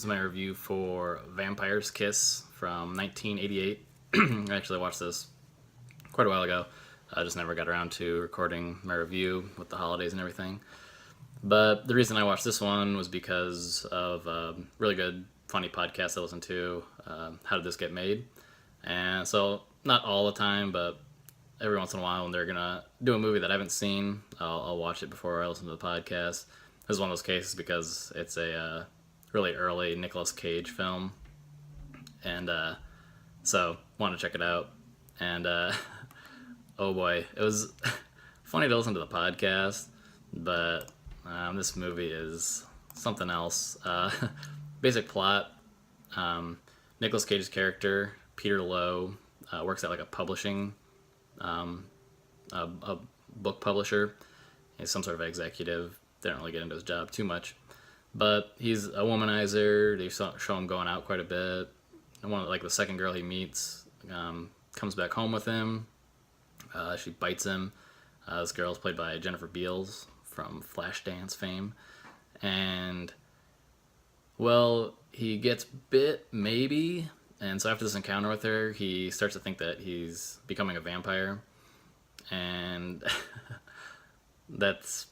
This is my review for Vampire's Kiss from 1988. Actually, I watched this quite a while ago. I just never got around to recording my review with the holidays and everything. But the reason I watched this one was because of a really good, funny podcast I listened to, How Did This Get Made? And so, not all the time, but every once in a while when they're going to do a movie that I haven't seen, I'll watch it before I listen to the podcast. This is one of those cases because it's a really early Nicolas Cage film, and so wanted to check it out. And oh boy, it was funny to listen to the podcast, but this movie is something else. Basic plot: Nicolas Cage's character Peter Lowe works at like a publishing, a book publisher. He's some sort of executive. They don't really get into his job too much. But he's a womanizer. They show him going out quite a bit. And the second girl he meets comes back home with him. She bites him. This girl is played by Jennifer Beals from Flashdance fame. And, well, he gets bit, maybe. And so after this encounter with her, he starts to think that he's becoming a vampire. And that's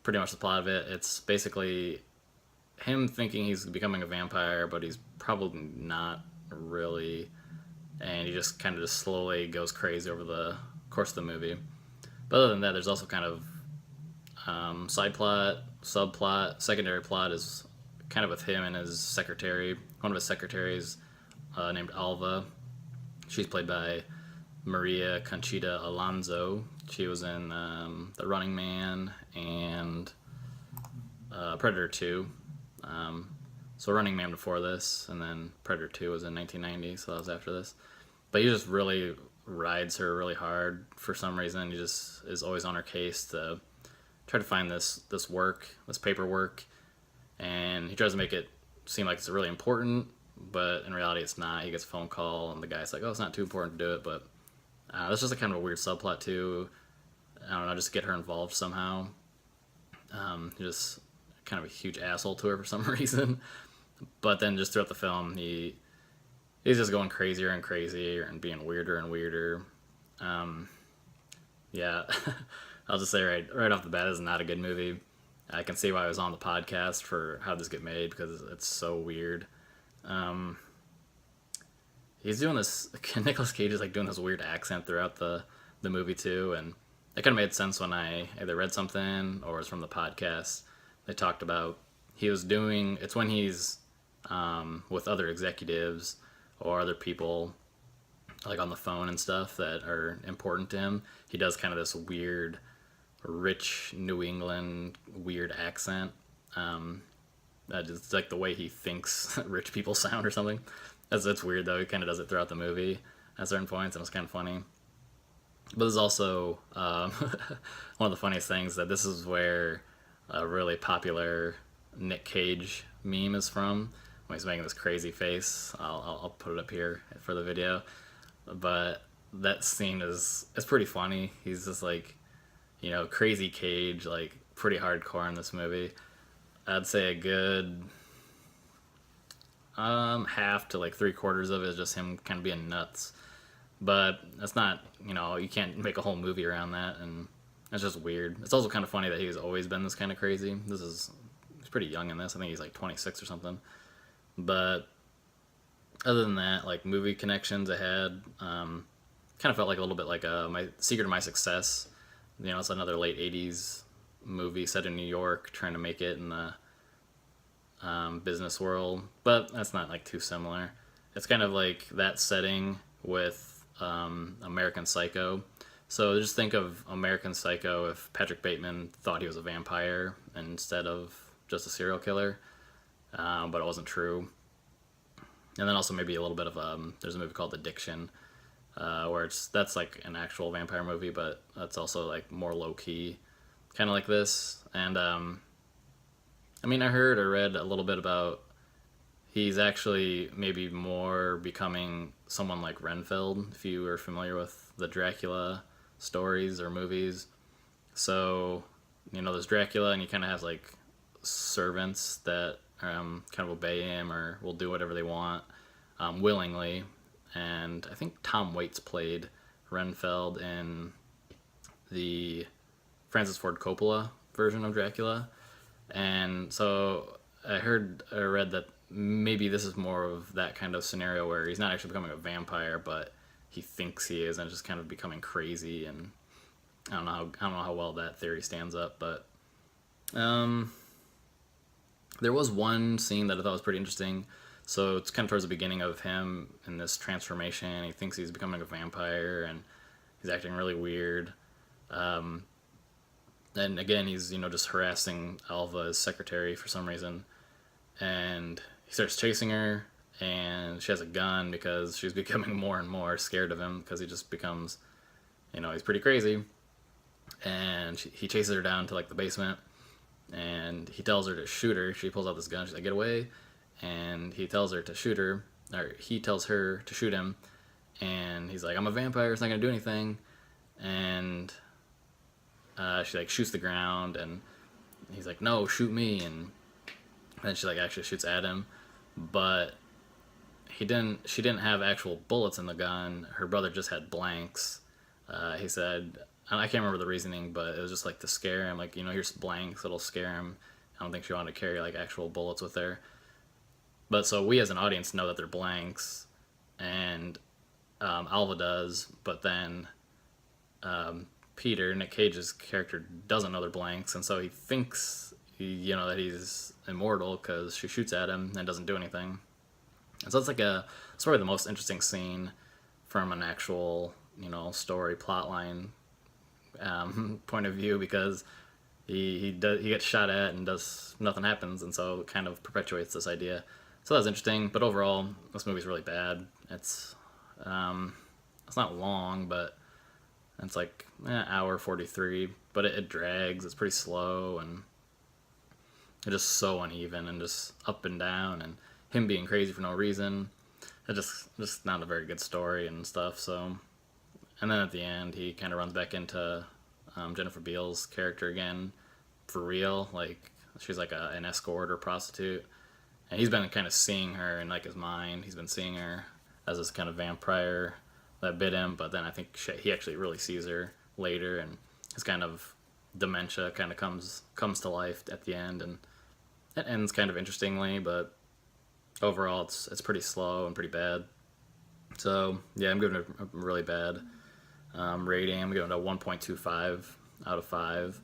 pretty much the plot of it. It's basically him thinking he's becoming a vampire, but he's probably not really, and he just kind of just slowly goes crazy over the course of the movie. But other than that, there's also kind of side plot, subplot. Secondary plot is kind of with him and his secretary, one of his secretaries named Alva. She's played by Maria Conchita Alonso. She was in The Running Man and Predator 2. So Running Man before this, and then Predator 2 was in 1990, so that was after this. But he just really rides her really hard for some reason. He just is always on her case to try to find this work, this paperwork, and he tries to make it seem like it's really important, but in reality it's not. He gets a phone call, and the guy's like, oh, it's not too important to do it, but that's just a kind of a weird subplot too. I don't know, just to get her involved somehow. Just kind of a huge asshole to her for some reason. But then just throughout the film, he's just going crazier and crazier and being weirder and weirder. Yeah, I'll just say right off the bat, this is not a good movie. I can see why I was on the podcast for How This Get Made, because it's so weird. He's doing this, Nicolas Cage is like doing this weird accent throughout the movie too, and it kind of made sense when I either read something or it was from the podcast. They talked about it's when he's with other executives or other people like on the phone and stuff that are important to him. He does kind of this weird, rich New England weird accent. It's like the way he thinks rich people sound or something. That's weird though. He kind of does it throughout the movie at certain points, and it's kind of funny. But there's also one of the funniest things that this is where a really popular Nick Cage meme is from, when he's making this crazy face. I'll put it up here for the video. But that scene is pretty funny. He's just like, crazy Cage, like pretty hardcore in this movie. I'd say a good half to like 3/4 of it is just him kind of being nuts. But that's not, you can't make a whole movie around that, and it's just weird. It's also kind of funny that he's always been this kind of crazy. He's pretty young in this. I think he's like 26 or something. But other than that, like movie connections I had, kind of felt like a little bit like My Secret of My Success. It's another late 80s movie set in New York, trying to make it in the business world. But that's not like too similar. It's kind of like that setting with American Psycho. So just think of American Psycho if Patrick Bateman thought he was a vampire instead of just a serial killer, but it wasn't true. And then also maybe a little bit of there's a movie called Addiction, where that's like an actual vampire movie, but that's also like more low key, kind of like this. And I heard or read a little bit about he's actually maybe more becoming someone like Renfield, if you are familiar with the Dracula stories or movies. So, there's Dracula, and he kind of has like servants that kind of obey him or will do whatever they want willingly. And I think Tom Waits played Renfield in the Francis Ford Coppola version of Dracula. And so I read that maybe this is more of that kind of scenario where he's not actually becoming a vampire, but he thinks he is, and just kind of becoming crazy. And I don't know how well that theory stands up, but there was one scene that I thought was pretty interesting. So it's kind of towards the beginning of him in this transformation. He thinks he's becoming a vampire, and he's acting really weird. And again, he's just harassing Alva, his secretary, for some reason, and he starts chasing her, and she has a gun because she's becoming more and more scared of him because he just becomes, he's pretty crazy. And he chases her down to like the basement, and he tells her to shoot her. She pulls out this gun. She's like, "Get away!" And he tells her to shoot her, or he tells her to shoot him. And he's like, "I'm a vampire. It's not gonna do anything." And she like shoots the ground, and he's like, "No, shoot me!" And then she like actually shoots at him, but she didn't have actual bullets in the gun. Her brother just had blanks. He said, I can't remember the reasoning, but it was just like to scare him. Like, here's blanks, it'll scare him. I don't think she wanted to carry like actual bullets with her. But so we as an audience know that they're blanks, and Alva does, but then Peter, Nick Cage's character, doesn't know they're blanks, and so he thinks that he's immortal because she shoots at him and doesn't do anything. And so it's probably the most interesting scene from an actual story plotline point of view, because he gets shot at and nothing happens, and so it kind of perpetuates this idea. So that's interesting, but overall this movie's really bad. It's not long, but it's like hour 43, but it drags. It's pretty slow, and it's just so uneven and just up and down, and him being crazy for no reason. It's just not a very good story and stuff. So, and then at the end he kind of runs back into Jennifer Beals' character again for real. Like, she's like an escort or prostitute, and he's been kind of seeing her in like his mind. He's been seeing her as this kind of vampire that bit him, but then I think he actually really sees her later, and his kind of dementia kind of comes to life at the end, and it ends kind of interestingly, but overall it's pretty slow and pretty bad. So yeah, I'm giving it a really bad rating. I'm giving it a 1.25 out of 5.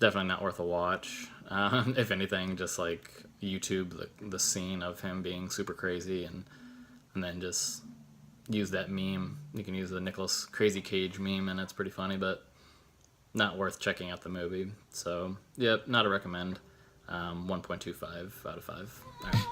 Definitely not worth a watch. If anything, just like YouTube the scene of him being super crazy, and then just use that meme. You can use the Nicolas Crazy Cage meme, and it's pretty funny, but not worth checking out the movie. So yeah, not a recommend. 1.25 out of 5. All right.